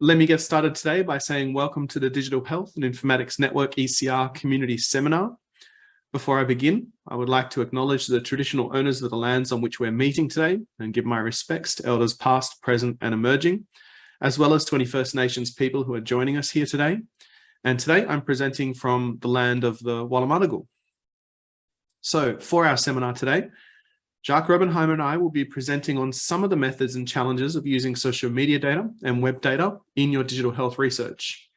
Let me get started today by saying welcome to the Digital Health and Informatics Network ECR Community Seminar. Before I begin, I would like to acknowledge the traditional owners of the lands on which we're meeting today and give my respects to elders past, present and emerging, as well as 21st Nations people who are joining us here today. And today I'm presenting from the land of the Wallumattagal. So for our seminar today, Jacques Robenheimer and I will be presenting on some of the methods and challenges of using social media data and web data in your digital health research.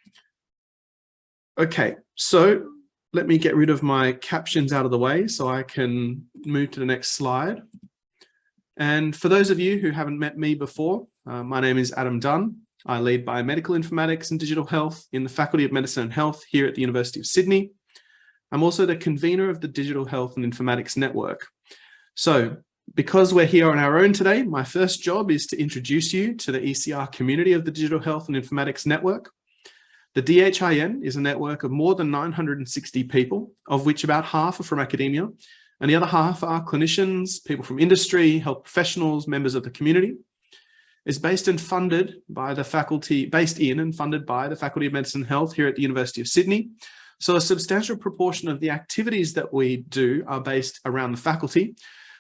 Okay, so let me get rid of my captions out of the way so I can move to the next slide. And for those of you who haven't met me before, my name is Adam Dunn. I lead biomedical informatics and digital health in the Faculty of Medicine and Health here at the University of Sydney. I'm also the convener of the Digital Health and Informatics Network. So because we're here on our own today, my first job is to introduce you to the ECR community of the Digital Health and Informatics Network. The DHIN is a network of more than 960 people, of which about half are from academia, and the other half are clinicians, people from industry, health professionals, members of the community. It's based in and funded by the Faculty of Medicine and Health here at the University of Sydney. So a substantial proportion of the activities that we do are based around the faculty.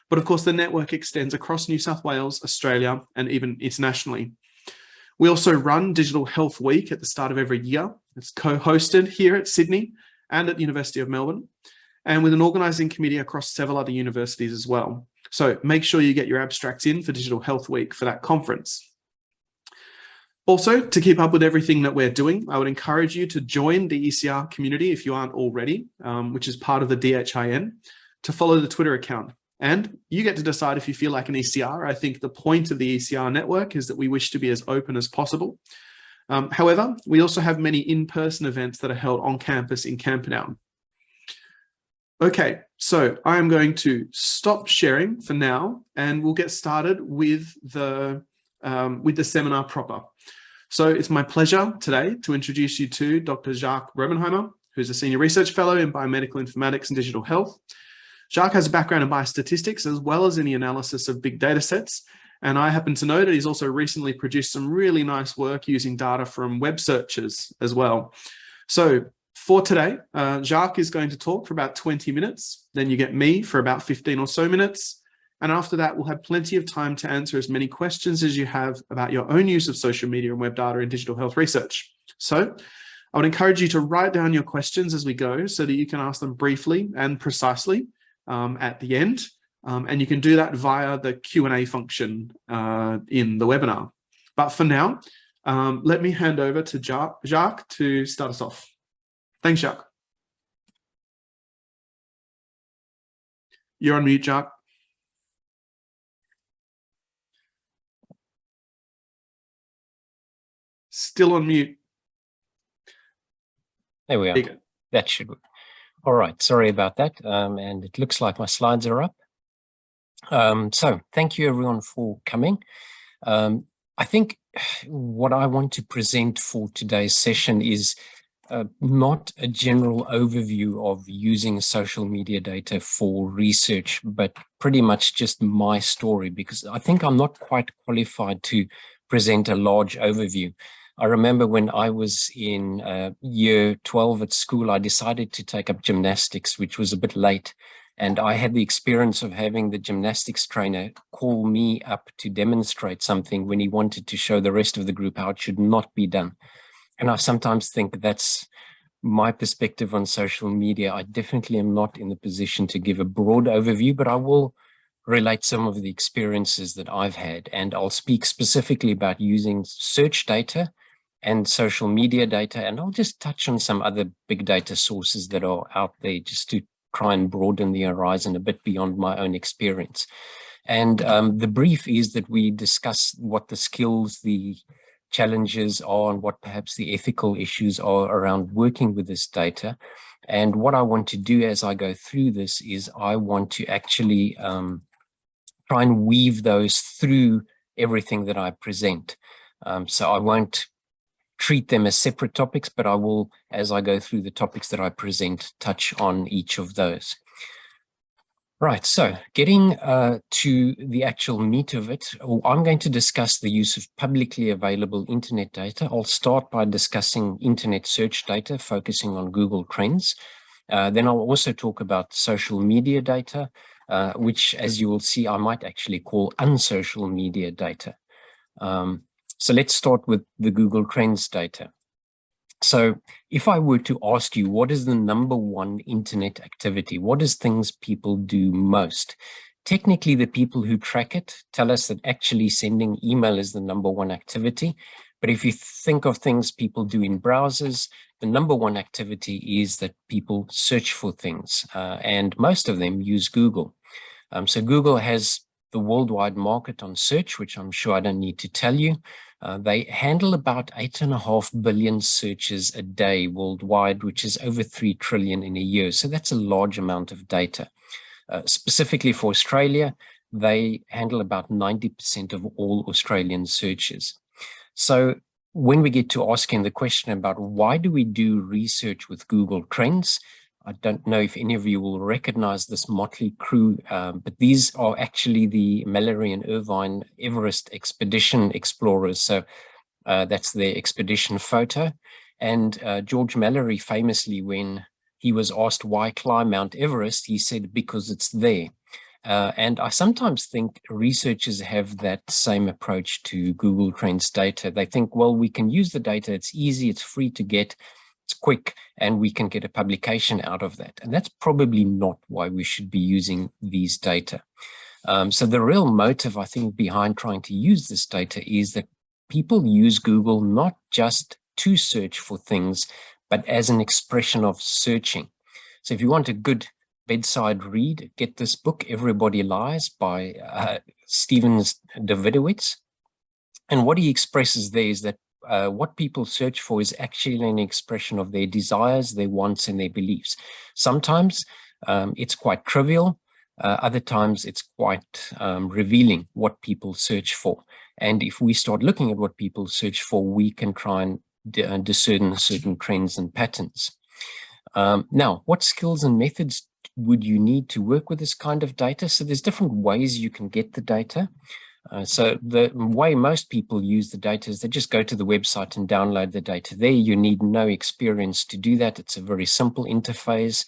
But of course, the network extends across New South Wales, Australia, and even internationally. We also run Digital Health Week at the start of every year. It's co-hosted here at Sydney and at the University of Melbourne, and with an organising committee across several other universities as well. So make sure you get your abstracts in for Digital Health Week for that conference. Also, to keep up with everything that we're doing, I would encourage you to join the ECR community if you aren't already, which is part of the DHIN, to follow the Twitter account. And you get to decide if you feel like an ECR. I think the point of the ECR network is that we wish to be as open as possible. However, we also have many in-person events that are held on campus in Camperdown. Okay, so I am going to stop sharing for now, and we'll get started with the seminar proper. So it's my pleasure today to introduce you to Dr. Jacques Robenheimer, who's a Senior Research Fellow in Biomedical Informatics and Digital Health. Jacques has a background in biostatistics as well as in the analysis of big data sets. And I happen to know that he's also recently produced some really nice work using data from web searches as well. So for today, Jacques is going to talk for about 20 minutes. Then you get me for about 15 or so minutes. And after that, we'll have plenty of time to answer as many questions as you have about your own use of social media and web data in digital health research. So I would encourage you to write down your questions as we go so that you can ask them briefly and precisely at the end. And you can do that via the Q&A function in the webinar. But for now, let me hand over to Jacques to start us off. Thanks, Jacques. You're on mute, Jacques. Still on mute. There we are. That should work. All right, sorry about that. And it looks like my slides are up. So thank you everyone for coming. I think what I want to present for today's session is not a general overview of using social media data for research, but pretty much just my story, because I think I'm not quite qualified to present a large overview. I remember when I was in year 12 at school, I decided to take up gymnastics, which was a bit late. And I had the experience of having the gymnastics trainer call me up to demonstrate something when he wanted to show the rest of the group how it should not be done. And I sometimes think that's my perspective on social media. I definitely am not in the position to give a broad overview, but I will relate some of the experiences that I've had. And I'll speak specifically about using search data and social media data. And I'll just touch on some other big data sources that are out there just to try and broaden the horizon a bit beyond my own experience. And the brief is that we discuss what the skills, the challenges are, and what perhaps the ethical issues are around working with this data. And what I want to do as I go through this is I want to actually try and weave those through everything that I present. So I won't treat them as separate topics, but I will, as I go through the topics that I present, touch on each of those. Right, so getting to the actual meat of it, I'm going to discuss the use of publicly available internet data. I'll start by discussing internet search data, focusing on Google Trends. Then I'll also talk about social media data, which, as you will see, I might actually call unsocial media data. So let's start with the Google Trends data. So if I were to ask you, what is the #1 internet activity? What is things people do most? Technically, the people who track it tell us that actually sending email is the #1 activity. But if you think of things people do in browsers, the #1 activity is that people search for things, and most of them use Google. So Google has the worldwide market on search, which I'm sure I don't need to tell you. They handle about 8.5 billion searches a day worldwide, which is over 3 trillion in a year. So that's a large amount of data. Specifically for Australia, they handle about 90% of all Australian searches. So when we get to asking the question about why do we do research with Google Trends, I don't know if any of you will recognize this motley crew, but these are actually the Mallory and Irvine Everest expedition explorers. So that's their expedition photo. And George Mallory famously, when he was asked why climb Mount Everest, he said, because it's there. And I sometimes think researchers have that same approach to Google Trends data. They think, well, we can use the data. It's easy. It's free to get. It's quick, and we can get a publication out of that. And that's probably not why we should be using these data. So the real motive, I think, behind trying to use this data is that people use Google not just to search for things, but as an expression of searching. So if you want a good bedside read, get this book, Everybody Lies, by Steven Davidowitz. And what he expresses there is that what people search for is actually an expression of their desires, their wants, and their beliefs. Sometimes it's quite trivial. Other times it's quite revealing what people search for. And if we start looking at what people search for, we can try and discern certain trends and patterns. Now, what skills and methods would you need to work with this kind of data? So there's different ways you can get the data. So the way most people use the data is they just go to the website and download the data there. You need no experience to do that. It's a very simple interface.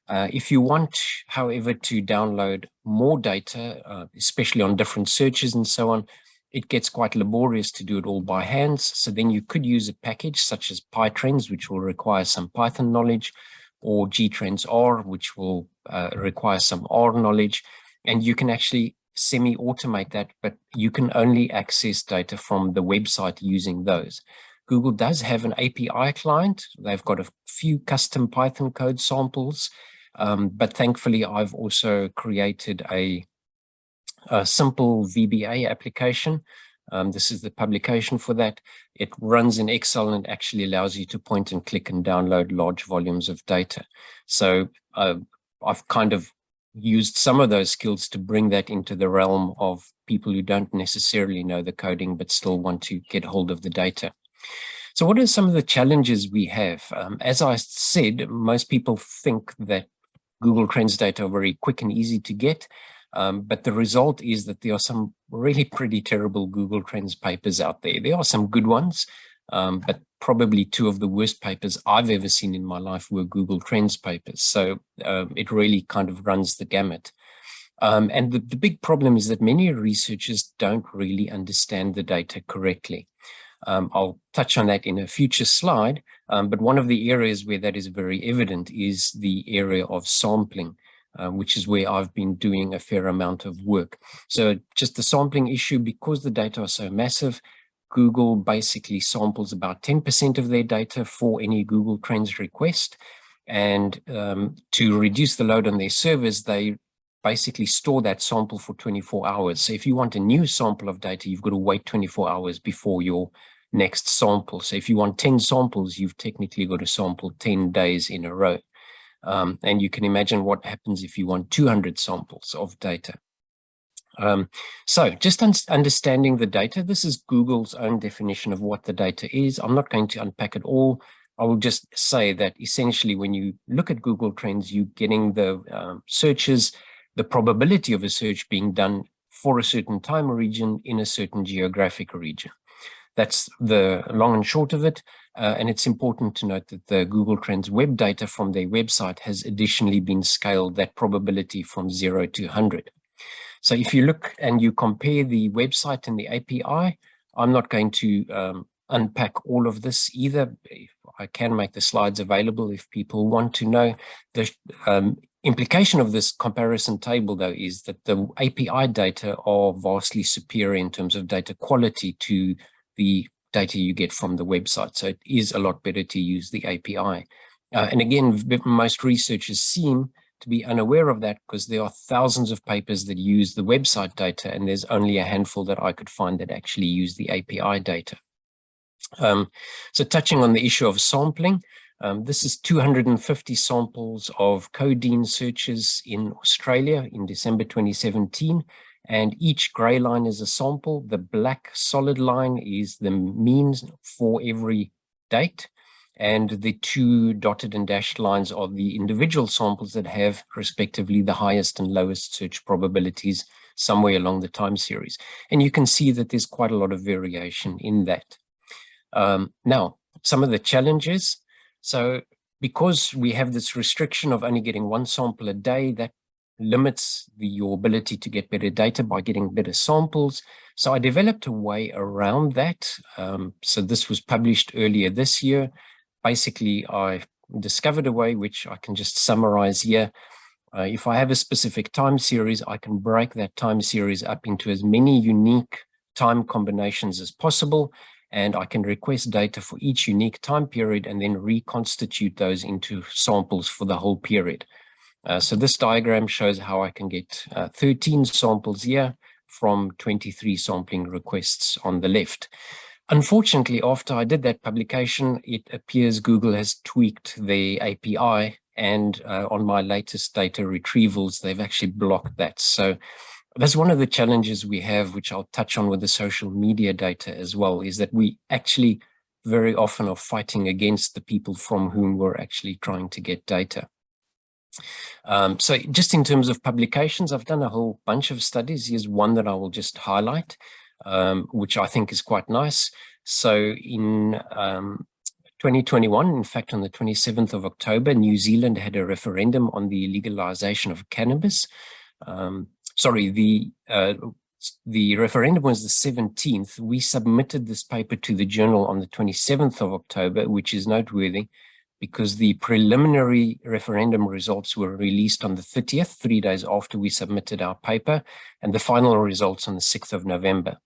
If you want, however, to download more data, especially on different searches and so on, it gets quite laborious to do it all by hand. So then you could use a package such as PyTrends, which will require some Python knowledge, or gtrends R, which will require some R knowledge. And you can actually semi-automate that, but you can only access data from the website using those. Google does have an API client. They've got a few custom Python code samples, but thankfully I've also created a simple VBA application. This is the publication for that. It runs in Excel and actually allows you to point and click and download large volumes of data. So I've kind of used some of those skills to bring that into the realm of people who don't necessarily know the coding, but still want to get hold of the data. So what are some of the challenges we have? As I said, most people think that Google Trends data are very quick and easy to get, but the result is that there are some really pretty terrible Google Trends papers out there. There are some good ones, but probably two of the worst papers I've ever seen in my life were Google Trends papers. So it really kind of runs the gamut. And the big problem is that many researchers don't really understand the data correctly. I'll touch on that in a future slide, but one of the areas where that is very evident is the area of sampling, which is where I've been doing a fair amount of work. So just the sampling issue, because the data are so massive, Google basically samples about 10% of their data for any Google Trends request. And to reduce the load on their servers, they basically store that sample for 24 hours. So if you want a new sample of data, you've got to wait 24 hours before your next sample. So if you want 10 samples, you've technically got to sample 10 days in a row. And you can imagine what happens if you want 200 samples of data. So just understanding the data, this is Google's own definition of what the data is. I'm not going to unpack it all. I will just say that essentially when you look at Google Trends, you're getting the searches the probability of a search being done for a certain time region in a certain geographic region. That's the long and short of it. And it's important to note that the Google Trends web data from their website has additionally been scaled, that probability, from 0 to 100. So if you look and you compare the website and the API, I'm not going to unpack all of this either. I can make the slides available if people want to know. The implication of this comparison table, though, is that the API data are vastly superior in terms of data quality to the data you get from the website. So it is a lot better to use the API. And again, most researchers seem to be unaware of that because there are thousands of papers that use the website data, and there's only a handful that I could find that actually use the API data. So touching on the issue of sampling, this is 250 samples of codeine searches in Australia in December 2017, and each gray line is a sample. The black solid line is the means for every date, and the two dotted and dashed lines are the individual samples that have respectively the highest and lowest search probabilities somewhere along the time series. And you can see that there's quite a lot of variation in that. Now, some of the challenges. So because we have this restriction of only getting one sample a day, that limits your ability to get better data by getting better samples. So I developed a way around that. So this was published earlier this year. Basically, I discovered a way which I can just summarize here. If I have a specific time series, I can break that time series up into as many unique time combinations as possible, and I can request data for each unique time period and then reconstitute those into samples for the whole period. So this diagram shows how I can get 13 samples here from 23 sampling requests on the left. Unfortunately, after I did that publication, it appears Google has tweaked the API, and on my latest data retrievals, they've actually blocked that. So that's one of the challenges we have, which I'll touch on with the social media data as well, is that we actually very often are fighting against the people from whom we're actually trying to get data. So just in terms of publications, I've done a whole bunch of studies. Here's one that I will just highlight, which I think is quite nice. So in 2021, in fact, on the 27th of October, New Zealand had a referendum on the legalization of cannabis. The referendum was the 17th. We submitted this paper to the journal on the 27th of October, which is noteworthy because the preliminary referendum results were released on the 30th, 3 days after we submitted our paper, and the final results on the 6th of November.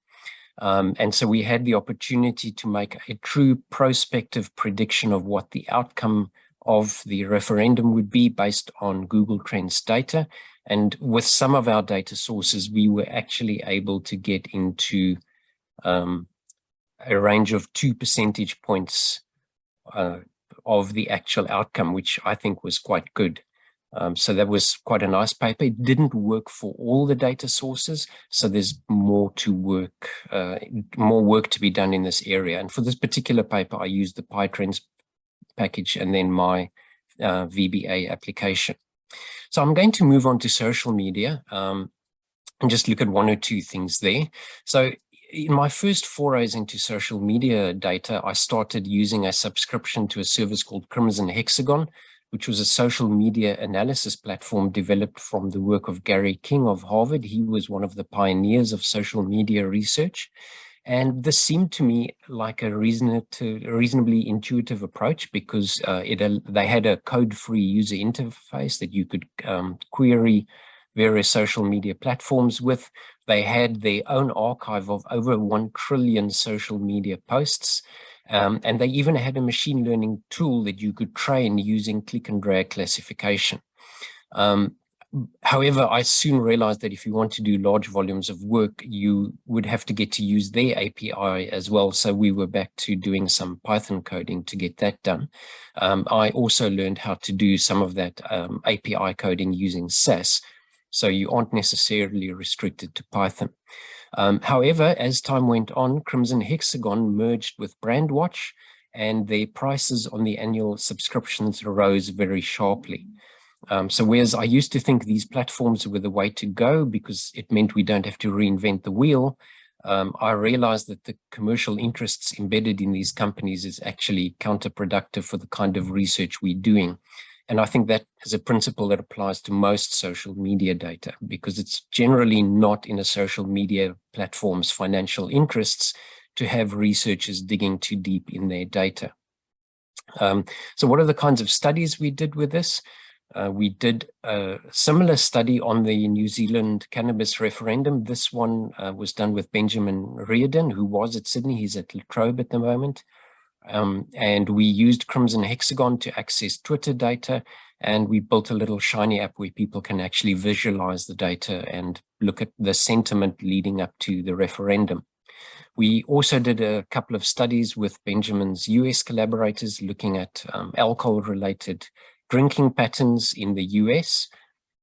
And so we had the opportunity to make a true prospective prediction of what the outcome of the referendum would be based on Google Trends data. And with some of our data sources, we were actually able to get into a range of 2 percentage points of the actual outcome, which I think was quite good. So that was quite a nice paper. It didn't work for all the data sources, so there's more work to be done in this area. And for this particular paper, I used the PyTrends package and then my VBA application. So I'm going to move on to social media and just look at one or two things there. So in my first forays into social media data, I started using a subscription to a service called Crimson Hexagon, which was a social media analysis platform developed from the work of Gary King of Harvard. He was one of the pioneers of social media research. And this seemed to me like a reasonably intuitive approach because they had a code-free user interface that you could query various social media platforms with. They had their own archive of over 1 trillion social media posts. And they even had a machine learning tool that you could train using click and drag classification. However, I soon realized that if you want to do large volumes of work, you would have to get to use their API as well. So we were back to doing some Python coding to get that done. I also learned how to do some of that API coding using SAS. So you aren't necessarily restricted to Python. However, as time went on, Crimson Hexagon merged with Brandwatch, and their prices on the annual subscriptions rose very sharply. So whereas I used to think these platforms were the way to go because it meant we don't have to reinvent the wheel, I realized that the commercial interests embedded in these companies is actually counterproductive for the kind of research we're doing. And I think that is a principle that applies to most social media data, because it's generally not in a social media platform's financial interests to have researchers digging too deep in their data. So what are the kinds of studies we did with this? We did a similar study on the New Zealand cannabis referendum. This one was done with Benjamin Reardon, who was at Sydney. He's at La Trobe at the moment. And we used Crimson Hexagon to access Twitter data, and we built a little shiny app where people can actually visualize the data and look at the sentiment leading up to the referendum. We also did a couple of studies with Benjamin's US collaborators looking at alcohol-related drinking patterns in the US.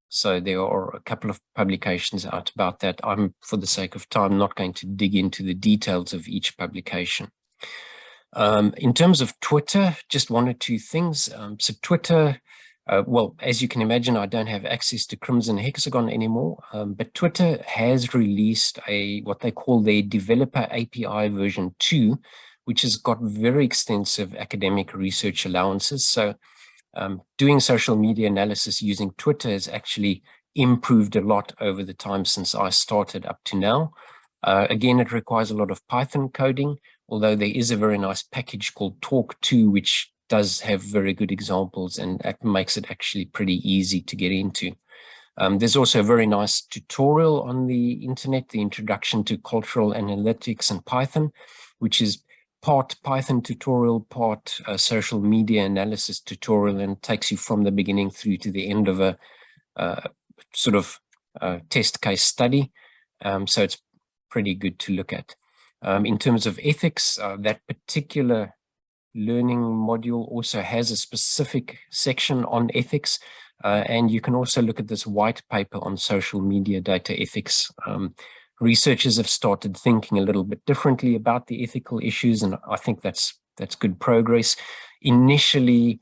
So there are a couple of publications out about that. I'm, for the sake of time, not going to dig into the details of each publication. In terms of Twitter, just one or two things. So Twitter, well, as you can imagine, I don't have access to Crimson Hexagon anymore, but Twitter has released what they call their Developer API version 2, which has got very extensive academic research allowances. So doing social media analysis using Twitter has actually improved a lot over the time since I started up to now. Again, it requires a lot of Python coding, although there is a very nice package called Talk2, which does have very good examples and makes it actually pretty easy to get into. There's also a very nice tutorial on the internet, the Introduction to Cultural Analytics and Python, which is part Python tutorial, part social media analysis tutorial, and takes you from the beginning through to the end of a sort of test case study. So it's pretty good to look at. In terms of ethics, that particular learning module also has a specific section on ethics, and you can also look at this white paper on social media data ethics. Researchers have started thinking a little bit differently about the ethical issues, and I think that's good progress. Initially,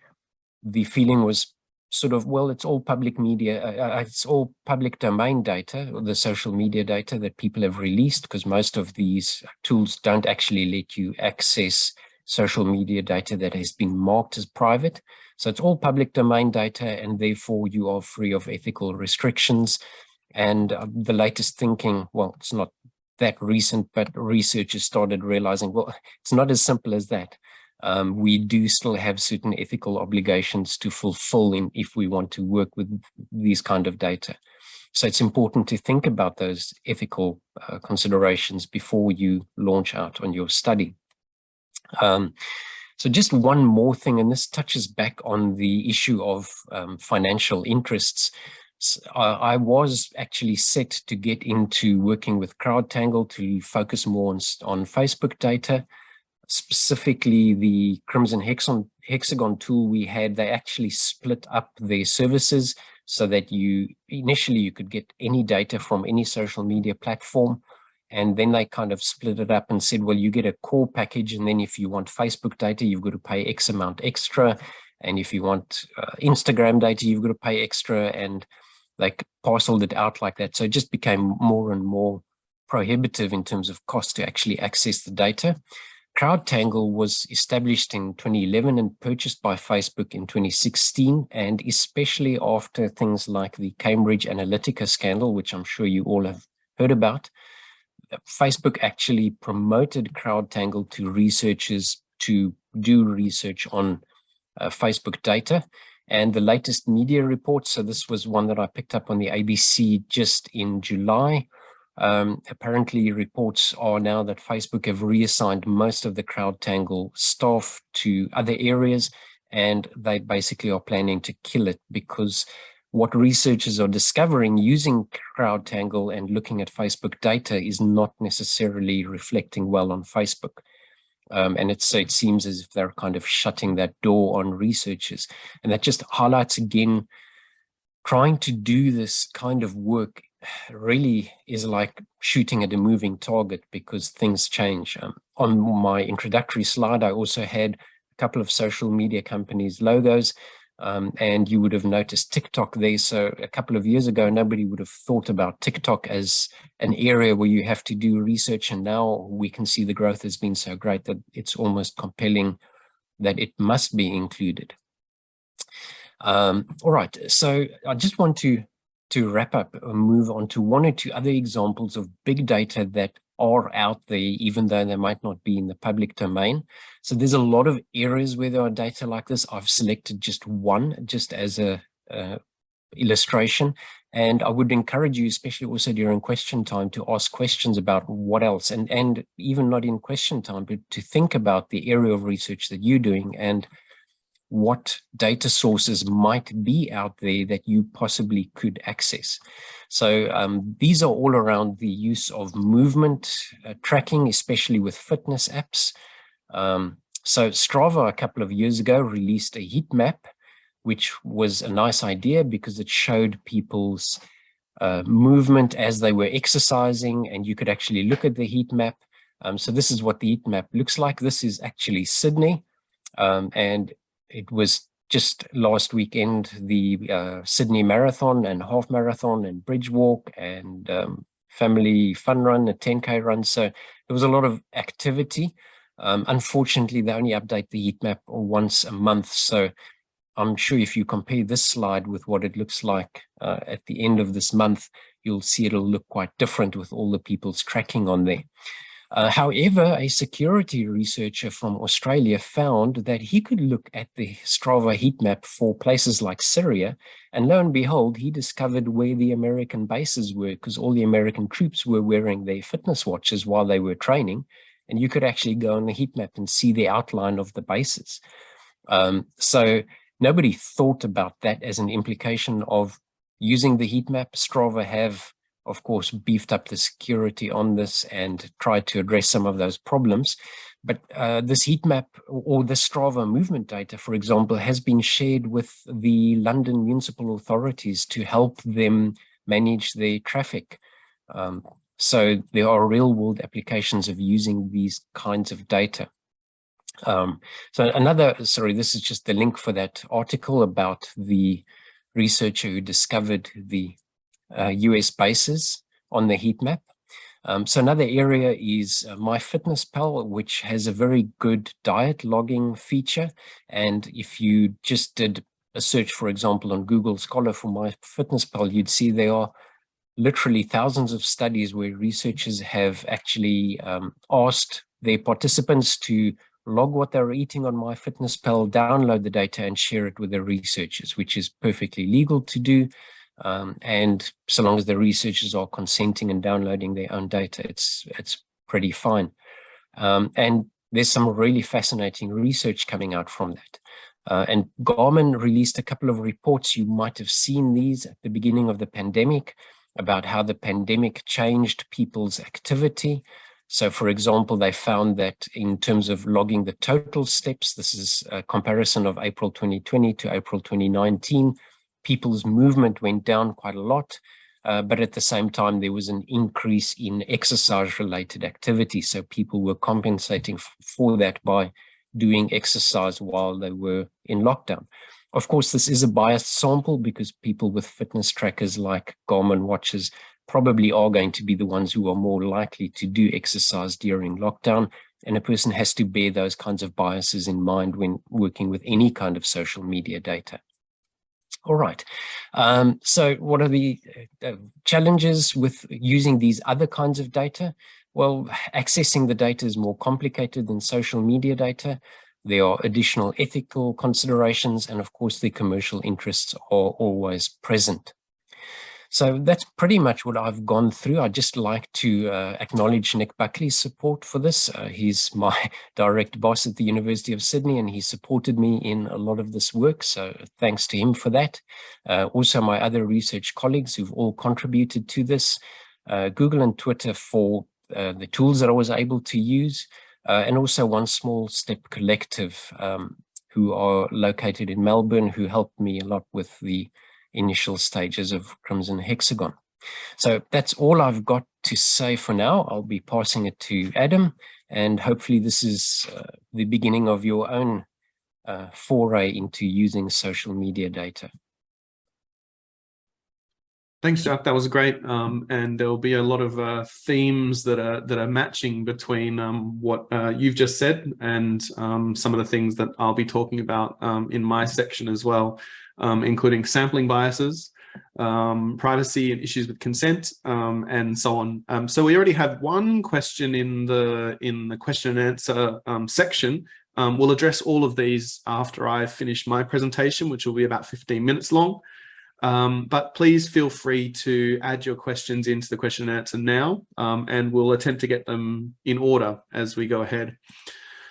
the feeling was sort of, well, it's all public media, it's all public domain data, or the social media data that people have released, because most of these tools don't actually let you access social media data that has been marked as private. So it's all public domain data, and therefore you are free of ethical restrictions. And the latest thinking, well, it's not that recent, but researchers started realizing, well, it's not as simple as that. We do still have certain ethical obligations to fulfill if we want to work with these kind of data. So it's important to think about those ethical considerations before you launch out on your study. So just one more thing, and this touches back on the issue of financial interests. I was actually set to get into working with CrowdTangle to focus more on Facebook data. Specifically, the Crimson Hexagon tool we had, they actually split up their services so that initially you could get any data from any social media platform. And then they kind of split it up and said, well, you get a core package. And then if you want Facebook data, you've got to pay X amount extra. And if you want Instagram data, you've got to pay extra. And they parceled it out like that. So it just became more and more prohibitive in terms of cost to actually access the data. CrowdTangle was established in 2011 and purchased by Facebook in 2016. And especially after things like the Cambridge Analytica scandal, which I'm sure you all have heard about, Facebook actually promoted CrowdTangle to researchers to do research on Facebook data. And the latest media reports, so this was one that I picked up on the ABC just in July. Apparently reports are now that Facebook have reassigned most of the CrowdTangle staff to other areas, and they basically are planning to kill it, because what researchers are discovering using CrowdTangle and looking at Facebook data is not necessarily reflecting well on Facebook. And it seems as if they're kind of shutting that door on researchers. And that just highlights again, trying to do this kind of work really is like shooting at a moving target, because things change. On my introductory slide, I also had a couple of social media companies' logos. And you would have noticed TikTok there. So a couple of years ago, nobody would have thought about TikTok as an area where you have to do research. And now we can see the growth has been so great that it's almost compelling that it must be included. All right, so I just want to wrap up and move on to one or two other examples of big data that are out there, even though they might not be in the public domain. So there's a lot of areas where there are data like this. I've selected just one, just as a illustration. And I would encourage you, especially also during question time, to ask questions about what else, and even not in question time, but to think about the area of research that you're doing and what data sources might be out there that you possibly could access. So these are all around the use of movement tracking, especially with fitness apps. So Strava a couple of years ago released a heat map, which was a nice idea because it showed people's movement as they were exercising, and you could actually look at the heat map. So this is what the heat map looks like. This is actually Sydney, and it was just last weekend, the Sydney Marathon and half marathon and bridge walk and family fun run, a 10K run. So there was a lot of activity. Unfortunately, they only update the heat map once a month. So I'm sure if you compare this slide with what it looks like at the end of this month, you'll see it'll look quite different with all the people's tracking on there. However, a security researcher from Australia found that he could look at the Strava heat map for places like Syria, and lo and behold, he discovered where the American bases were, because all the American troops were wearing their fitness watches while they were training, and you could actually go on the heat map and see the outline of the bases. So nobody thought about that as an implication of using the heat map. Strava have, of course, beefed up the security on this and tried to address some of those problems. But this heat map or the Strava movement data, for example, has been shared with the London municipal authorities to help them manage their traffic. So there are real world applications of using these kinds of data. This is just the link for that article about the researcher who discovered the US bases on the heat map. So another area is MyFitnessPal, which has a very good diet logging feature. And if you just did a search, for example, on Google Scholar for MyFitnessPal, you'd see there are literally thousands of studies where researchers have actually asked their participants to log what they're eating on MyFitnessPal, download the data and share it with their researchers, which is perfectly legal to do. And so long as the researchers are consenting and downloading their own data, it's pretty fine. And there's some really fascinating research coming out from that. And Garmin released a couple of reports. You might have seen these at the beginning of the pandemic about how the pandemic changed people's activity. So, for example, they found that in terms of logging the total steps, this is a comparison of April 2020 to April 2019, people's movement went down quite a lot, but at the same time, there was an increase in exercise-related activity. So people were compensating for that by doing exercise while they were in lockdown. Of course, this is a biased sample because people with fitness trackers like Garmin watches probably are going to be the ones who are more likely to do exercise during lockdown. And a person has to bear those kinds of biases in mind when working with any kind of social media data. All right. So what are the challenges with using these other kinds of data? Well, accessing the data is more complicated than social media data. There are additional ethical considerations, and of course, the commercial interests are always present. So that's pretty much what I've gone through. I'd just like to acknowledge Nick Buckley's support for this. He's my direct boss at the University of Sydney, and he supported me in a lot of this work. So thanks to him for that. Also, my other research colleagues who've all contributed to this. Google and Twitter for the tools that I was able to use. And also One Small Step Collective, who are located in Melbourne, who helped me a lot with the initial stages of Crimson Hexagon. So that's all I've got to say for now. I'll be passing it to Adam, and hopefully this is the beginning of your own foray into using social media data. Thanks, Jack. That was great. And there will be a lot of themes that are matching between what you've just said and some of the things that I'll be talking about in my section as well, including sampling biases, privacy and issues with consent, and so on. So we already have one question in the question and answer section. We'll address all of these after I finish my presentation, which will be about 15 minutes long. But please feel free to add your questions into the question and answer now, and we'll attempt to get them in order as we go ahead.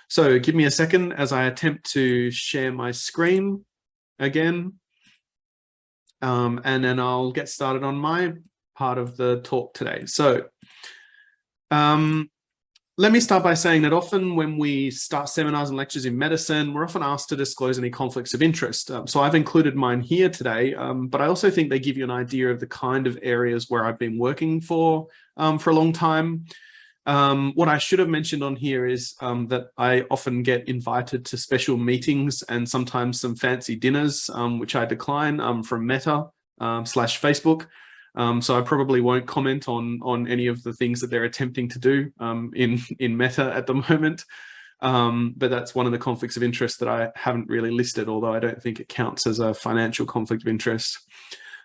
So give me a second as I attempt to share my screen again, and then I'll get started on my part of the talk today. So let me start by saying that often when we start seminars and lectures in medicine, we're often asked to disclose any conflicts of interest. So I've included mine here today, but I also think they give you an idea of the kind of areas where I've been working for a long time. What I should have mentioned on here is that I often get invited to special meetings and sometimes some fancy dinners, which I decline from Meta / Facebook. So I probably won't comment on any of the things that they're attempting to do in Meta at the moment. But that's one of the conflicts of interest that I haven't really listed, although I don't think it counts as a financial conflict of interest.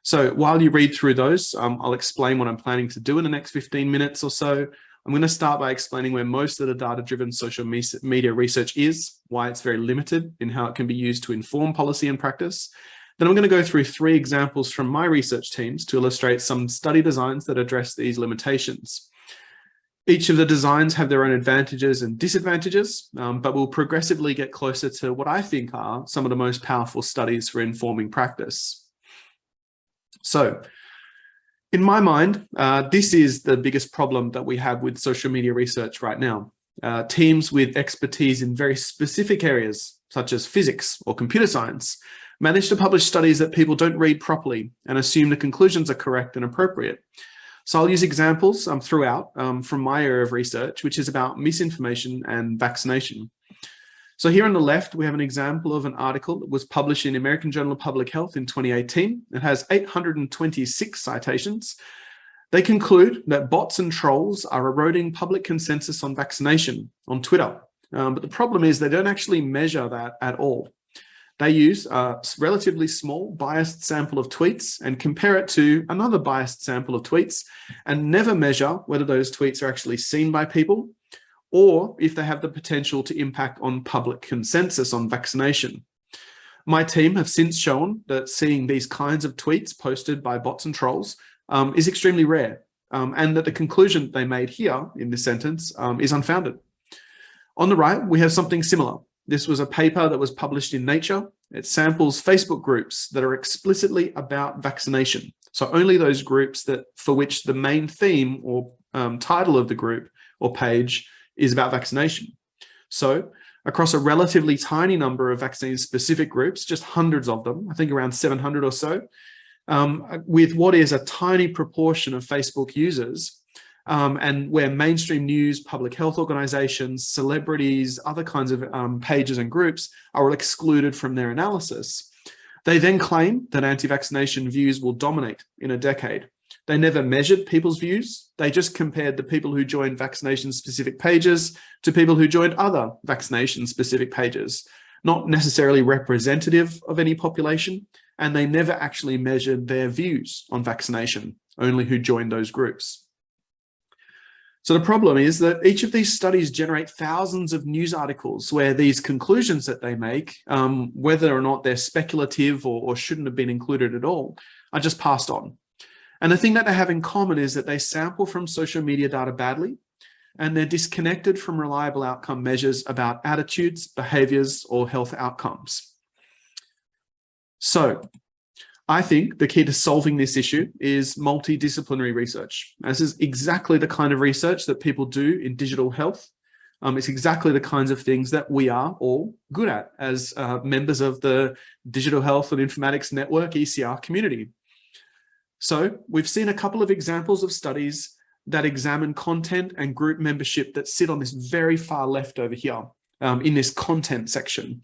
So while you read through those, I'll explain what I'm planning to do in the next 15 minutes or so. I'm going to start by explaining where most of the data-driven social media research is, why it's very limited in how it can be used to inform policy and practice. Then I'm going to go through 3 examples from my research teams to illustrate some study designs that address these limitations. Each of the designs have their own advantages and disadvantages, but we'll progressively get closer to what I think are some of the most powerful studies for informing practice. So, in my mind, this is the biggest problem that we have with social media research right now. Teams with expertise in very specific areas, such as physics or computer science, manage to publish studies that people don't read properly and assume the conclusions are correct and appropriate. So I'll use examples throughout from my area of research, which is about misinformation and vaccination. So here on the left, we have an example of an article that was published in American Journal of Public Health in 2018. It has 826 citations. They conclude that bots and trolls are eroding public consensus on vaccination on Twitter. But the problem is they don't actually measure that at all. They use a relatively small biased sample of tweets and compare it to another biased sample of tweets and never measure whether those tweets are actually seen by people or if they have the potential to impact on public consensus on vaccination. My team have since shown that seeing these kinds of tweets posted by bots and trolls is extremely rare, and that the conclusion they made here in this sentence is unfounded. On the right, we have something similar. This was a paper that was published in Nature. It samples Facebook groups that are explicitly about vaccination. So only those groups for which the main theme or title of the group or page is about vaccination. So across a relatively tiny number of vaccine-specific groups, just hundreds of them, I think around 700 or so, with what is a tiny proportion of Facebook users, and where mainstream news, public health organizations, celebrities, other kinds of pages and groups are all excluded from their analysis. They then claim that anti-vaccination views will dominate in a decade. They never measured people's views. They just compared the people who joined vaccination-specific pages to people who joined other vaccination-specific pages, not necessarily representative of any population, and they never actually measured their views on vaccination, only who joined those groups. So the problem is that each of these studies generate thousands of news articles where these conclusions that they make, whether or not they're speculative or shouldn't have been included at all, are just passed on. And the thing that they have in common is that they sample from social media data badly, and they're disconnected from reliable outcome measures about attitudes, behaviors, or health outcomes. So I think the key to solving this issue is multidisciplinary research. This is exactly the kind of research that people do in digital health. It's exactly the kinds of things that we are all good at as members of the Digital Health and Informatics Network ECR community. So we've seen a couple of examples of studies that examine content and group membership that sit on this very far left over here in this content section.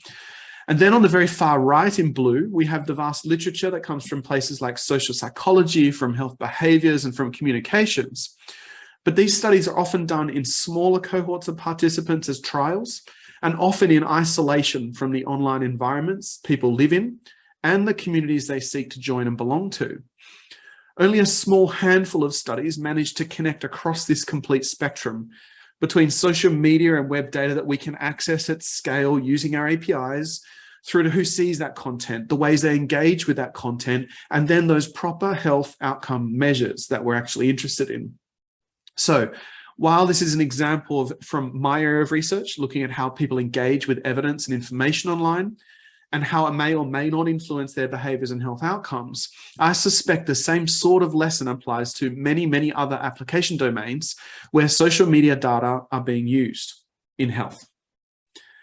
And then on the very far right in blue, we have the vast literature that comes from places like social psychology, from health behaviors, and from communications. But these studies are often done in smaller cohorts of participants as trials, and often in isolation from the online environments people live in and the communities they seek to join and belong to. Only a small handful of studies manage to connect across this complete spectrum between social media and web data that we can access at scale using our APIs, through to who sees that content, the ways they engage with that content, and then those proper health outcome measures that we're actually interested in. So while this is an example from my area of research, looking at how people engage with evidence and information online, and how it may or may not influence their behaviors and health outcomes, I suspect the same sort of lesson applies to many, many other application domains where social media data are being used in health.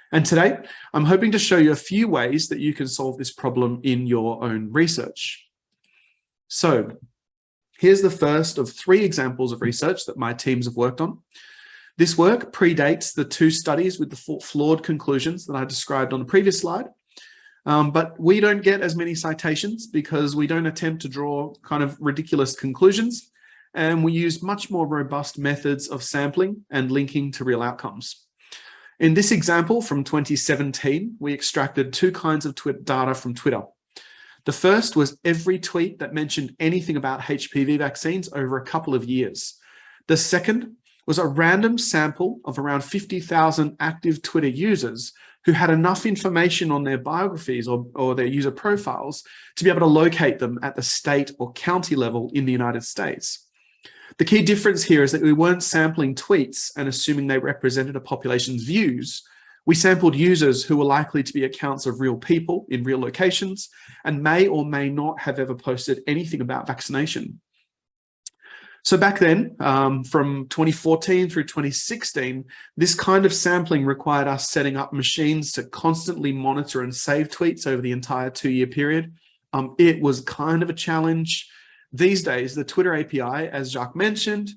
And today, I'm hoping to show you a few ways that you can solve this problem in your own research. So here's the first of 3 examples of research that my teams have worked on. This work predates the 2 studies with the flawed conclusions that I described on the previous slide. But we don't get as many citations because we don't attempt to draw kind of ridiculous conclusions, and we use much more robust methods of sampling and linking to real outcomes. In this example from 2017, we extracted 2 kinds of data from Twitter. The first was every tweet that mentioned anything about HPV vaccines over a couple of years. The second was a random sample of around 50,000 active Twitter users who had enough information on their biographies or their user profiles to be able to locate them at the state or county level in the United States. The key difference here is that we weren't sampling tweets and assuming they represented a population's views. We sampled users who were likely to be accounts of real people in real locations and may or may not have ever posted anything about vaccination. So back then, from 2014 through 2016, this kind of sampling required us setting up machines to constantly monitor and save tweets over the entire 2-year period. It was kind of a challenge. These days, the Twitter API, as Jacques mentioned,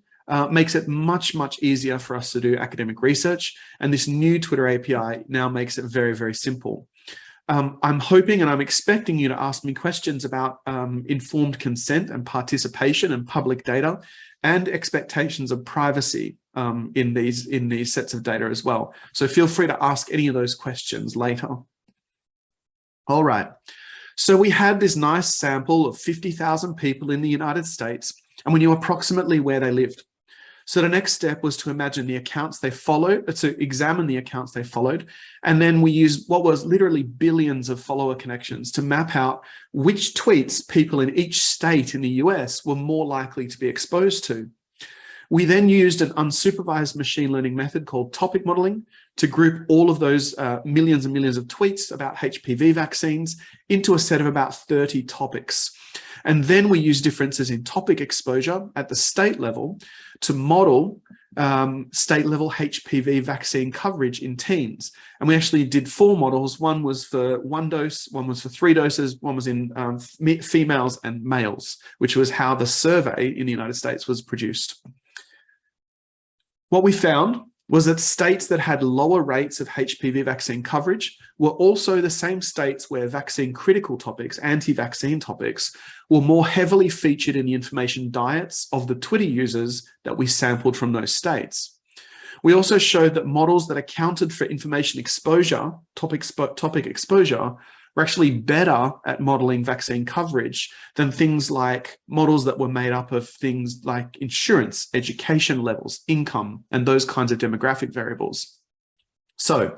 makes it much, much easier for us to do academic research. And this new Twitter API now makes it very, very simple. I'm hoping and I'm expecting you to ask me questions about informed consent and participation and public data and expectations of privacy in these sets of data as well. So feel free to ask any of those questions later. All right. So we had this nice sample of 50,000 people in the United States, and we knew approximately where they lived. So the next step was to imagine the accounts they followed, to examine the accounts they followed. And then we used what was literally billions of follower connections to map out which tweets people in each state in the US were more likely to be exposed to. We then used an unsupervised machine learning method called topic modeling to group all of those millions and millions of tweets about HPV vaccines into a set of about 30 topics. And then we use differences in topic exposure at the state level to model state level HPV vaccine coverage in teens. And we actually did 4 models. One was for 1 dose, one was for 3 doses, one was in females and males, which was how the survey in the United States was produced. What we found was that states that had lower rates of HPV vaccine coverage were also the same states where vaccine critical topics, anti-vaccine topics, were more heavily featured in the information diets of the Twitter users that we sampled from those states. We also showed that models that accounted for information exposure, topic exposure, were actually better at modeling vaccine coverage than things like models that were made up of things like insurance, education levels, income, and those kinds of demographic variables. So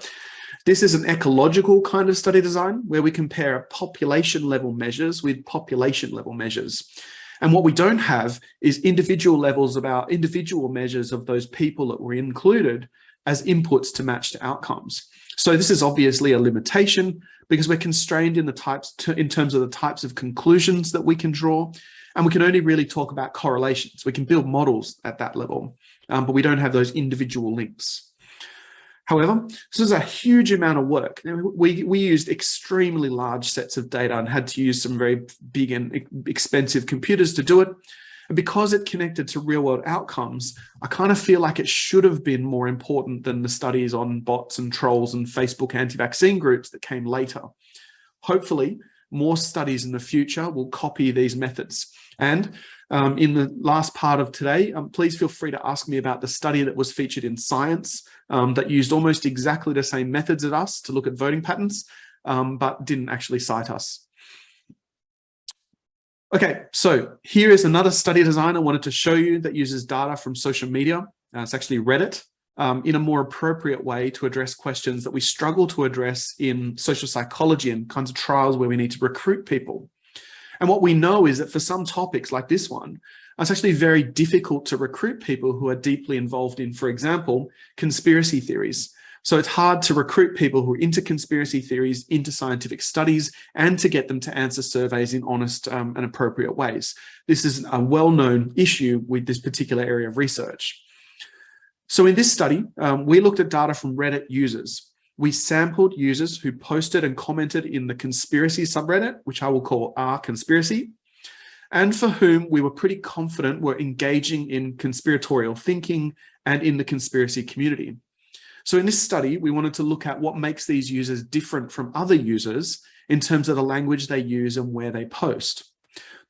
this is an ecological kind of study design where we compare population level measures with population level measures. And what we don't have is individual measures of those people that were included as inputs to match to outcomes. So this is obviously a limitation because we're constrained in terms of the types of conclusions that we can draw, and we can only really talk about correlations. We can build models at that level, but we don't have those individual links. However, this is a huge amount of work. We used extremely large sets of data and had to use some very big and expensive computers to do it. And because it connected to real world outcomes, I kind of feel like it should have been more important than the studies on bots and trolls and Facebook anti-vaccine groups that came later. Hopefully, more studies in the future will copy these methods. And in the last part of today, please feel free to ask me about the study that was featured in Science that used almost exactly the same methods as us to look at voting patterns, but didn't actually cite us. Okay, so here is another study design I wanted to show you that uses data from social media. It's actually Reddit in a more appropriate way to address questions that we struggle to address in social psychology and kinds of trials where we need to recruit people. And what we know is that for some topics like this one, it's actually very difficult to recruit people who are deeply involved in, for example, conspiracy theories. So it's hard to recruit people who are into conspiracy theories, into scientific studies, and to get them to answer surveys in honest and appropriate ways. This is a well-known issue with this particular area of research. So in this study, we looked at data from Reddit users. We sampled users who posted and commented in the conspiracy subreddit, which I will call r/conspiracy, and for whom we were pretty confident were engaging in conspiratorial thinking and in the conspiracy community. So in this study, we wanted to look at what makes these users different from other users in terms of the language they use and where they post.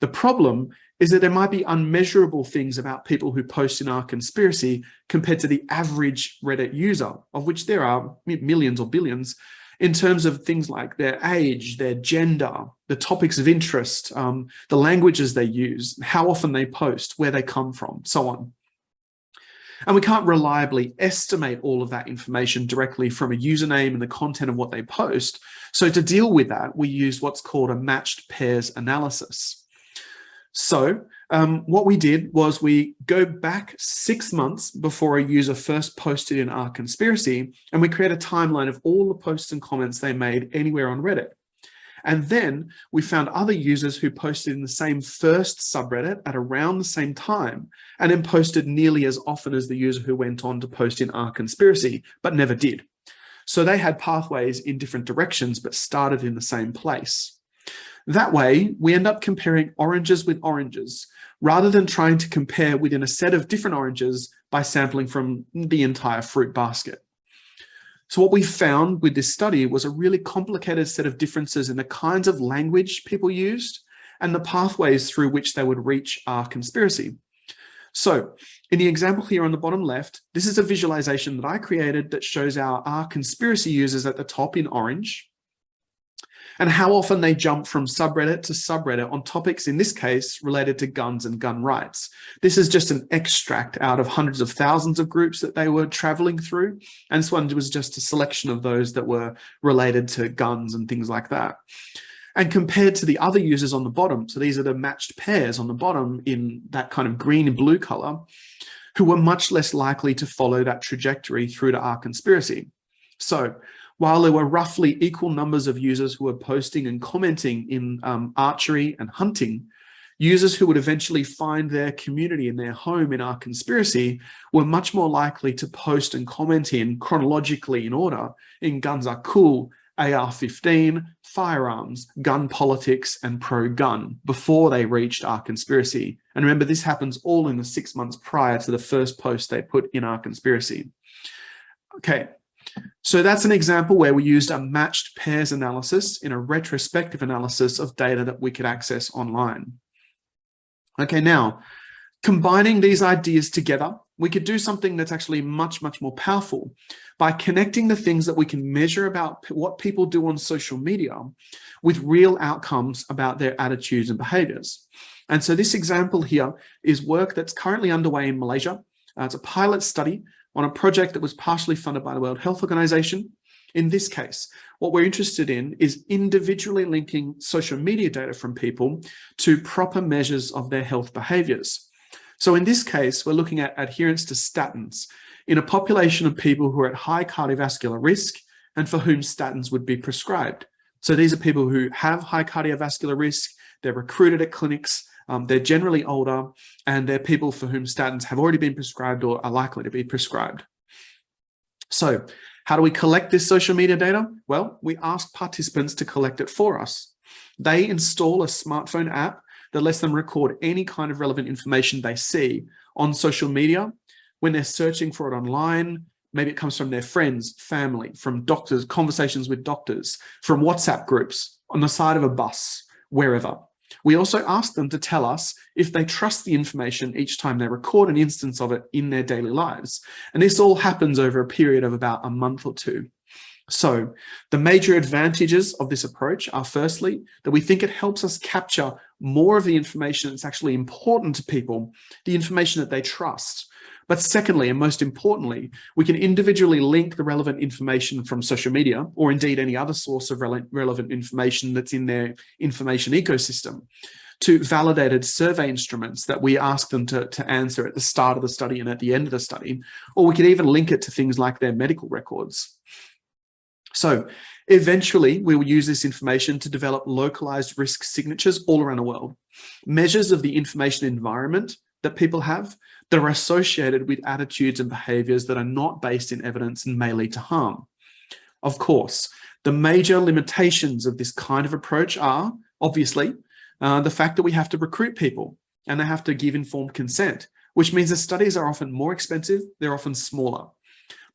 The problem is that there might be unmeasurable things about people who post in our conspiracy compared to the average Reddit user, of which there are millions or billions, in terms of things like their age, their gender, the topics of interest, the languages they use, how often they post, where they come from, so on. And we can't reliably estimate all of that information directly from a username and the content of what they post. So to deal with that, we use what's called a matched pairs analysis. So what we did was we go back 6 months before a user first posted in our conspiracy, and we create a timeline of all the posts and comments they made anywhere on Reddit. And then we found other users who posted in the same first subreddit at around the same time, and then posted nearly as often as the user who went on to post in our conspiracy, but never did. So they had pathways in different directions, but started in the same place. That way, we end up comparing oranges with oranges, rather than trying to compare within a set of different oranges by sampling from the entire fruit basket. So what we found with this study was a really complicated set of differences in the kinds of language people used and the pathways through which they would reach our conspiracy. So in the example here on the bottom left, this is a visualization that I created that shows our conspiracy users at the top in orange, and how often they jump from subreddit to subreddit on topics, in this case, related to guns and gun rights. This is just an extract out of hundreds of thousands of groups that they were traveling through. And this one was just a selection of those that were related to guns and things like that. And compared to the other users on the bottom, so these are the matched pairs on the bottom in that kind of green and blue color, who were much less likely to follow that trajectory through to our conspiracy. So while there were roughly equal numbers of users who were posting and commenting in archery and hunting, users who would eventually find their community and their home in our conspiracy were much more likely to post and comment in chronologically in order in guns are cool, AR-15, firearms, gun politics, and pro-gun before they reached our conspiracy. And remember, this happens all in the 6 months prior to the first post they put in our conspiracy. Okay. So that's an example where we used a matched pairs analysis in a retrospective analysis of data that we could access online. Okay, now, combining these ideas together, we could do something that's actually much, much more powerful by connecting the things that we can measure about what people do on social media with real outcomes about their attitudes and behaviors. And so this example here is work that's currently underway in Malaysia. It's a pilot study on a project that was partially funded by the World Health Organization. In this case, what we're interested in is individually linking social media data from people to proper measures of their health behaviors. So in this case, we're looking at adherence to statins in a population of people who are at high cardiovascular risk and for whom statins would be prescribed. So these are people who have high cardiovascular risk, they're recruited at clinics, they're generally older, and they're people for whom statins have already been prescribed or are likely to be prescribed. So how do we collect this social media data? Well, we ask participants to collect it for us. They install a smartphone app that lets them record any kind of relevant information they see on social media when they're searching for it online. Maybe it comes from their friends, family, from doctors, conversations with doctors, from WhatsApp groups, on the side of a bus, wherever. We also ask them to tell us if they trust the information each time they record an instance of it in their daily lives. And this all happens over a period of about a month or two. So the major advantages of this approach are, firstly, that we think it helps us capture more of the information that's actually important to people, the information that they trust. But secondly, and most importantly, we can individually link the relevant information from social media, or indeed any other source of relevant information that's in their information ecosystem, to validated survey instruments that we ask them to answer at the start of the study and at the end of the study, or we could even link it to things like their medical records. So eventually, we will use this information to develop localized risk signatures all around the world, measures of the information environment that people have that are associated with attitudes and behaviors that are not based in evidence and may lead to harm. Of course, the major limitations of this kind of approach are, obviously, the fact that we have to recruit people and they have to give informed consent, which means the studies are often more expensive, they're often smaller.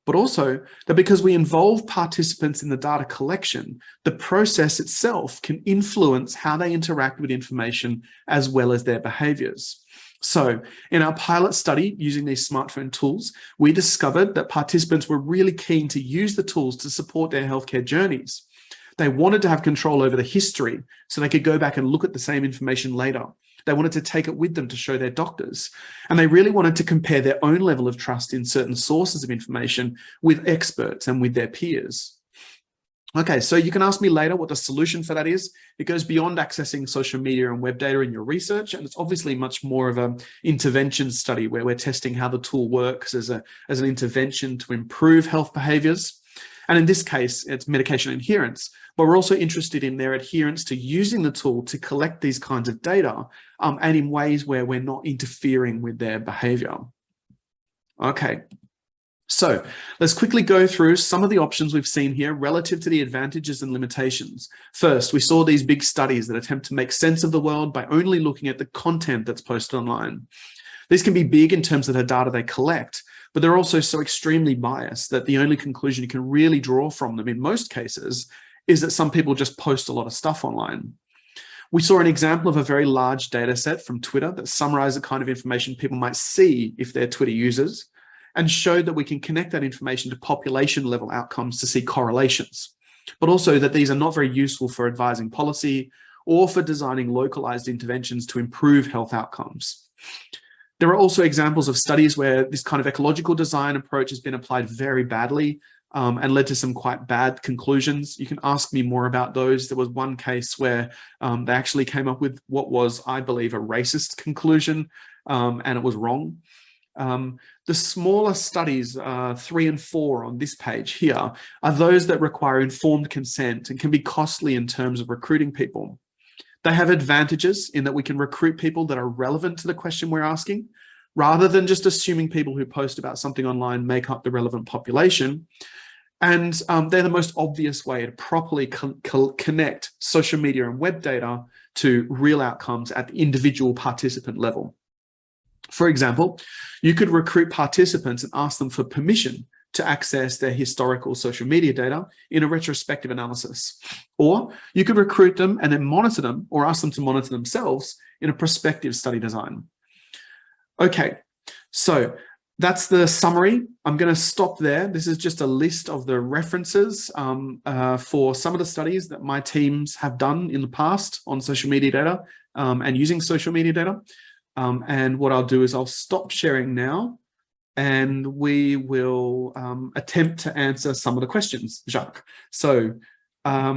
But also that because we involve participants in the data collection, the process itself can influence how they interact with information as well as their behaviors. So in our pilot study using these smartphone tools, we discovered that participants were really keen to use the tools to support their healthcare journeys. They wanted to have control over the history so they could go back and look at the same information later. They wanted to take it with them to show their doctors. And they really wanted to compare their own level of trust in certain sources of information with experts and with their peers. Okay, so you can ask me later what the solution for that is. It goes beyond accessing social media and web data in your research, and it's obviously much more of an intervention study where we're testing how the tool works as an intervention to improve health behaviors. And in this case, it's medication adherence, but we're also interested in their adherence to using the tool to collect these kinds of data and in ways where we're not interfering with their behavior. Okay. So let's quickly go through some of the options we've seen here relative to the advantages and limitations. First, we saw these big studies that attempt to make sense of the world by only looking at the content that's posted online. These can be big in terms of the data they collect, but they're also so extremely biased that the only conclusion you can really draw from them in most cases is that some people just post a lot of stuff online. We saw an example of a very large data set from Twitter that summarized the kind of information people might see if they're Twitter users, and showed that we can connect that information to population level outcomes to see correlations, but also that these are not very useful for advising policy or for designing localized interventions to improve health outcomes. There are also examples of studies where this kind of ecological design approach has been applied very badly and led to some quite bad conclusions. You can ask me more about those. There was one case where they actually came up with what was, I believe, a racist conclusion, and it was wrong. The smaller studies, 3 and 4 on this page here, are those that require informed consent and can be costly in terms of recruiting people. They have advantages in that we can recruit people that are relevant to the question we're asking, rather than just assuming people who post about something online make up the relevant population. And they're the most obvious way to properly connect social media and web data to real outcomes at the individual participant level. For example, you could recruit participants and ask them for permission to access their historical social media data in a retrospective analysis. Or you could recruit them and then monitor them, or ask them to monitor themselves in a prospective study design. Okay, so that's the summary. I'm going to stop there. This is just a list of the references for some of the studies that my teams have done in the past on social media data and using social media data. And what I'll do is I'll stop sharing now, and we will attempt to answer some of the questions, Jacques. So I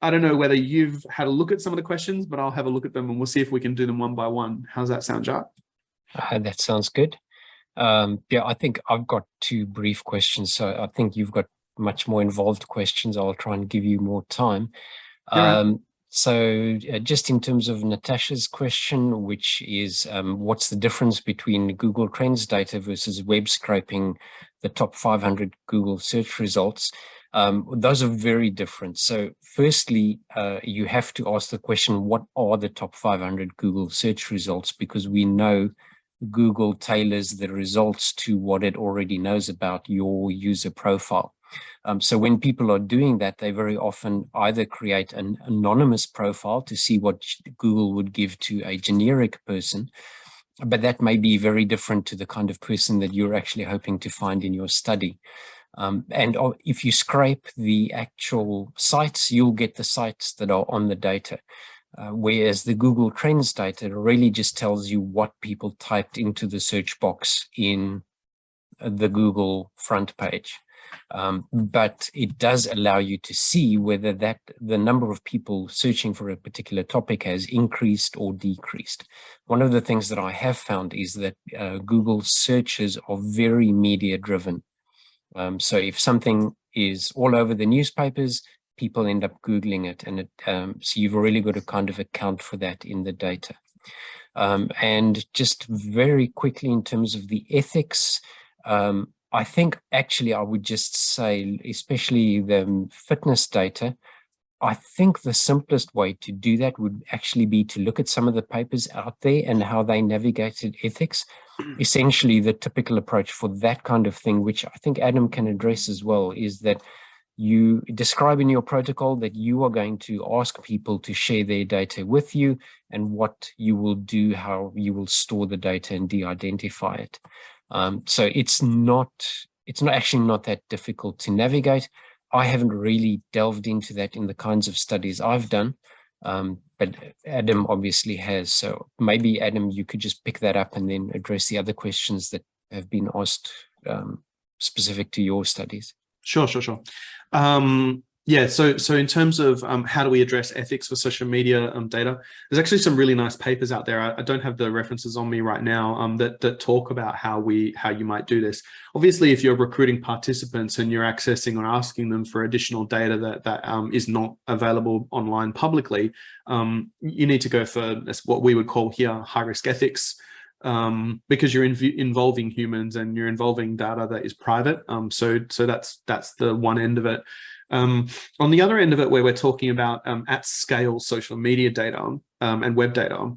don't know whether you've had a look at some of the questions, but I'll have a look at them and we'll see if we can do them one by one. How's that sound, Jacques? That sounds good. Yeah, I think I've got 2 brief questions, so I think you've got much more involved questions. I'll try and give you more time. So just in terms of Natasha's question, which is what's the difference between Google Trends data versus web scraping the top 500 Google search results? Those are very different. So firstly, you have to ask the question, what are the top 500 Google search results? Because we know Google tailors the results to what it already knows about your user profile. So when people are doing that, they very often either create an anonymous profile to see what Google would give to a generic person, but that may be very different to the kind of person that you're actually hoping to find in your study. And if you scrape the actual sites, you'll get the sites that are on the data. Whereas the Google Trends data really just tells you what people typed into the search box in the Google front page. But it does allow you to see whether the number of people searching for a particular topic has increased or decreased. One of the things that I have found is that Google searches are very media driven. So if something is all over the newspapers, people end up Googling it, and so you've really got to kind of account for that in the data. And just very quickly in terms of the ethics, I think actually I would just say, especially the fitness data, I think the simplest way to do that would actually be to look at some of the papers out there and how they navigated ethics. Essentially, the typical approach for that kind of thing, which I think Adam can address as well, is that you describe in your protocol that you are going to ask people to share their data with you and what you will do, how you will store the data and de-identify it. So it's actually not that difficult to navigate. I haven't really delved into that in the kinds of studies I've done, but Adam obviously has. So maybe, Adam, you could just pick that up and then address the other questions that have been asked specific to your studies. Sure. Yeah, so in terms of how do we address ethics for social media data, there's actually some really nice papers out there. I don't have the references on me right now that talk about how you might do this. Obviously, if you're recruiting participants and you're accessing or asking them for additional data that is not available online publicly, you need to go for what we would call here high-risk ethics. Because you're involving humans and you're involving data that is private. So that's the one end of it. On the other end of it, where we're talking about at scale social media data and web data,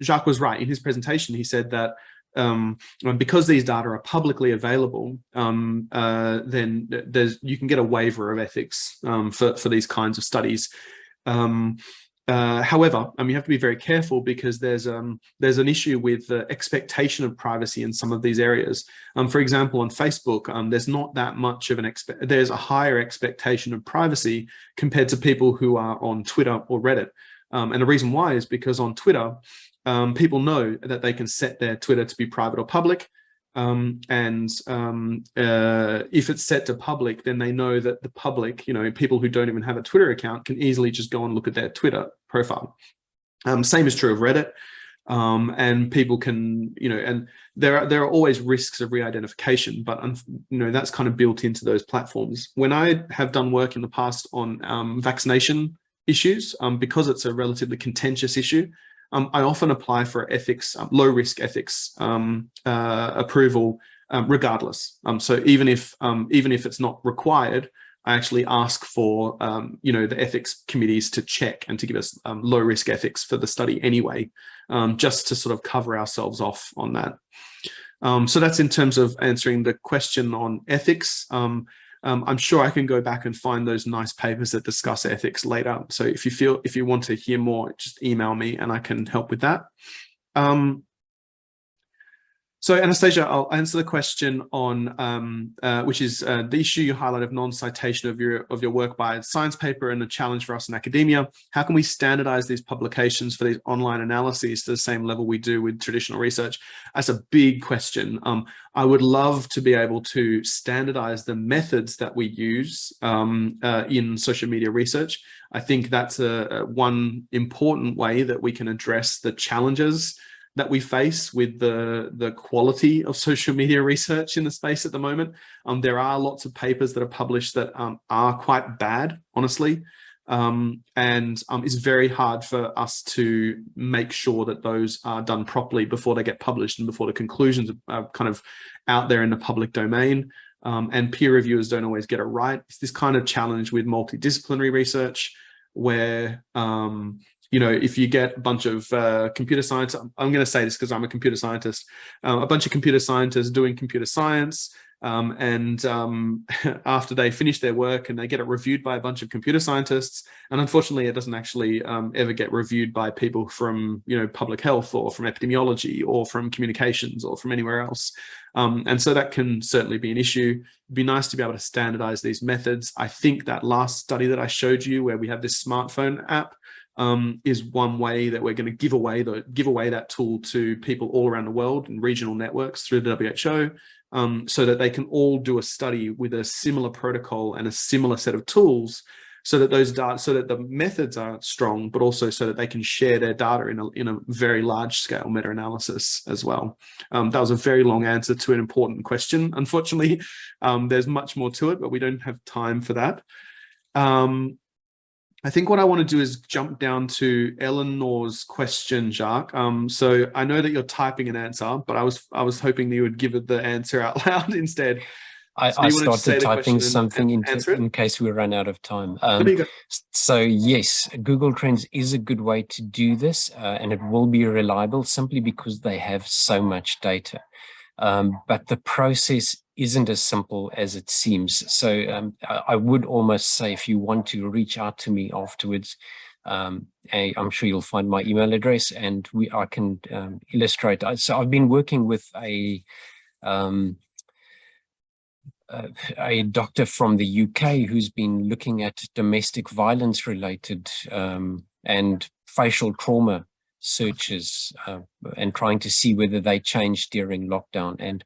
Jacques was right in his presentation. He said that because these data are publicly available, then you can get a waiver of ethics for these kinds of studies. However, you have to be very careful because there's an issue with the expectation of privacy in some of these areas. For example, on Facebook, there's not that much of there's a higher expectation of privacy compared to people who are on Twitter or Reddit. And the reason why is because on Twitter, people know that they can set their Twitter to be private or public. If it's set to public, then they know that the public, people who don't even have a Twitter account can easily just go and look at their Twitter profile. Same is true of Reddit. And people can, and there are always risks of re-identification, but that's kind of built into those platforms. When I have done work in the past on vaccination issues, because it's a relatively contentious issue, I often apply for ethics, low-risk ethics approval, regardless. So even if it's not required, I actually ask for the ethics committees to check and to give us low-risk ethics for the study anyway, just to sort of cover ourselves off on that. So that's in terms of answering the question on ethics. I'm sure I can go back and find those nice papers that discuss ethics later. So if you want to hear more, just email me and I can help with that. So Anastasia, I'll answer the question on which is the issue you highlight of non-citation of your work by a science paper and a challenge for us in academia. How can we standardize these publications for these online analyses to the same level we do with traditional research? That's a big question. I would love to be able to standardize the methods that we use in social media research. I think that's one important way that we can address the challenges that we face with the quality of social media research in the space at the moment. There are lots of papers that are published that are quite bad, honestly. And it's very hard for us to make sure that those are done properly before they get published and before the conclusions are kind of out there in the public domain. and peer reviewers don't always get it right. It's this kind of challenge with multidisciplinary research where, you know, if you get a bunch of computer science, I'm going to say this because I'm a computer scientist, a bunch of computer scientists doing computer science, and after they finish their work and they get it reviewed by a bunch of computer scientists, and unfortunately it doesn't actually ever get reviewed by people from, you know, public health or from epidemiology or from communications or from anywhere else. And so that can certainly be an issue. It'd be nice to be able to standardize these methods. I think that last study that I showed you where we have this smartphone app is one way that we're going to give away that tool to people all around the world in regional networks through the WHO, so that they can all do a study with a similar protocol and a similar set of tools, so that the methods are strong, but also so that they can share their data in a very large scale meta-analysis as well. That was a very long answer to an important question. Unfortunately, there's much more to it, but we don't have time for that. I think what I want to do is jump down to Eleanor's question, Jacques. So I know that you're typing an answer, but I was hoping that you would give it the answer out loud instead. I started typing something in case we run out of time. So yes, Google Trends is a good way to do this, and it will be reliable simply because they have so much data. But the process isn't as simple as it seems. So I would almost say, if you want to reach out to me afterwards, I'm sure you'll find my email address, and I can illustrate. So I've been working with a doctor from the UK who's been looking at domestic violence related and facial trauma searches and trying to see whether they changed during lockdown. And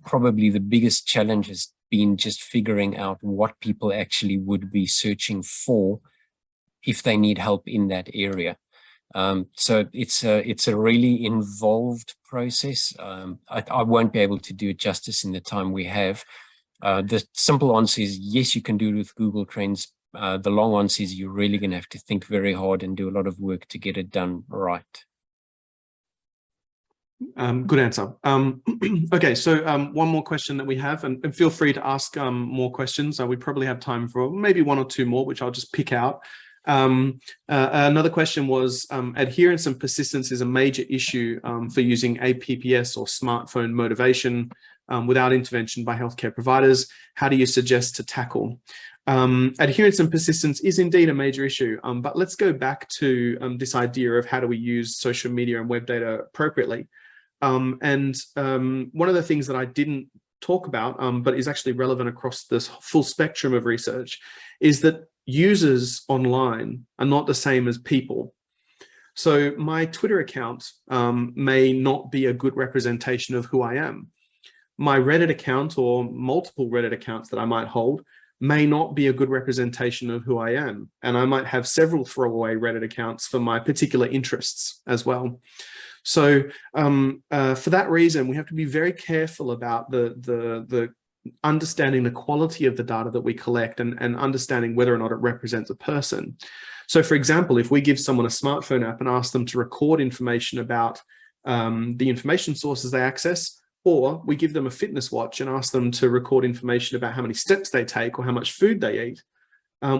probably the biggest challenge has been just figuring out what people actually would be searching for if they need help in that area. So it's a really involved process. I won't be able to do it justice in the time we have. The simple answer is yes, you can do it with Google Trends. The long answer is you're really going to have to think very hard and do a lot of work to get it done right. Good answer. Okay, so one more question that we have, and feel free to ask more questions. We probably have time for maybe one or two more, which I'll just pick out. Another question was, adherence and persistence is a major issue for using APPS or smartphone motivation without intervention by healthcare providers. How do you suggest to tackle? Adherence and persistence is indeed a major issue, but let's go back to this idea of how do we use social media and web data appropriately. One of the things that I didn't talk about, but is actually relevant across this full spectrum of research, is that users online are not the same as people. So my Twitter account may not be a good representation of who I am. My Reddit account or multiple Reddit accounts that I might hold may not be a good representation of who I am. And I might have several throwaway Reddit accounts for my particular interests as well. So for that reason, we have to be very careful about the understanding the quality of the data that we collect and understanding whether or not it represents a person. So for example, if we give someone a smartphone app and ask them to record information about the information sources they access, or we give them a fitness watch and ask them to record information about how many steps they take or how much food they eat,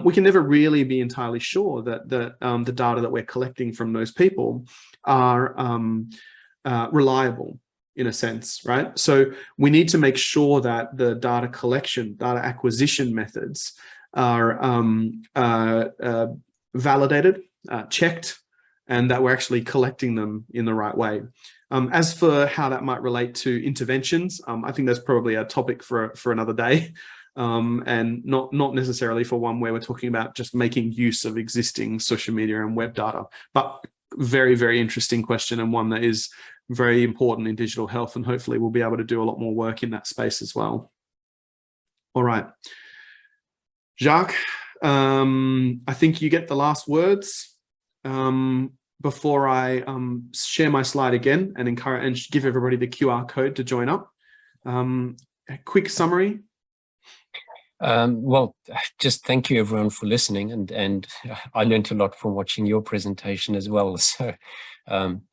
we can never really be entirely sure that the data that we're collecting from those people are reliable in a sense, right? So we need to make sure that the data collection, data acquisition methods are validated, checked, and that we're actually collecting them in the right way. As for how that might relate to interventions, I think that's probably a topic for another day, and not necessarily for one where we're talking about just making use of existing social media and web data. But very, very interesting question, and one that is very important in digital health, and hopefully we'll be able to do a lot more work in that space as well. All right, Jacques, I think you get the last words. Before I share my slide again and encourage and give everybody the QR code to join up. A quick summary. Well, just thank you everyone for listening, and I learned a lot from watching your presentation as well. So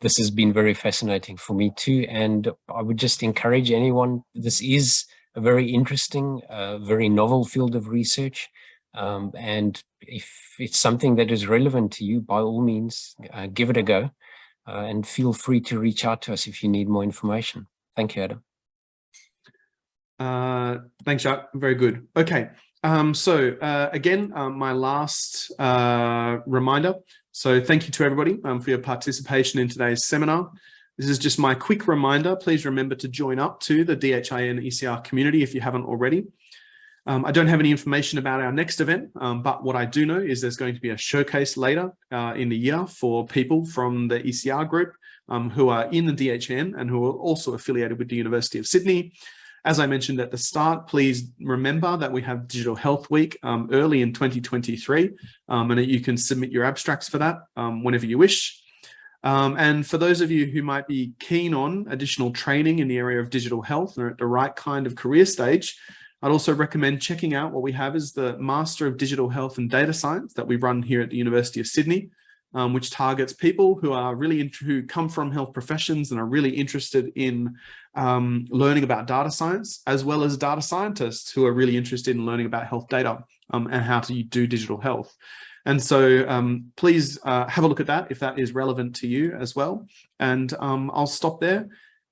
this has been very fascinating for me too, and I would just encourage anyone, this is a very interesting, very novel field of research. And if it's something that is relevant to you, by all means, give it a go, and feel free to reach out to us if you need more information. Thank you, Adam. Thanks, Jacques. Very good. Okay. Again, my last reminder. So thank you to everybody for your participation in today's seminar. This is just my quick reminder. Please remember to join up to the DHIN ECR community if you haven't already. I don't have any information about our next event, but what I do know is there's going to be a showcase later in the year for people from the ECR group who are in the DHIN and who are also affiliated with the University of Sydney. As I mentioned at the start, please remember that we have Digital Health Week early in 2023, and that you can submit your abstracts for that whenever you wish. And for those of you who might be keen on additional training in the area of digital health or at the right kind of career stage, I'd also recommend checking out what we have is the Master of Digital Health and Data Science that we run here at the University of Sydney, which targets people who are who come from health professions and are really interested in learning about data science, as well as data scientists who are really interested in learning about health data and how to do digital health. And so please have a look at that if that is relevant to you as well. And I'll stop there.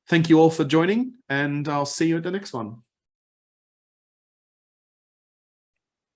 Thank you all for joining, and I'll see you at the next one.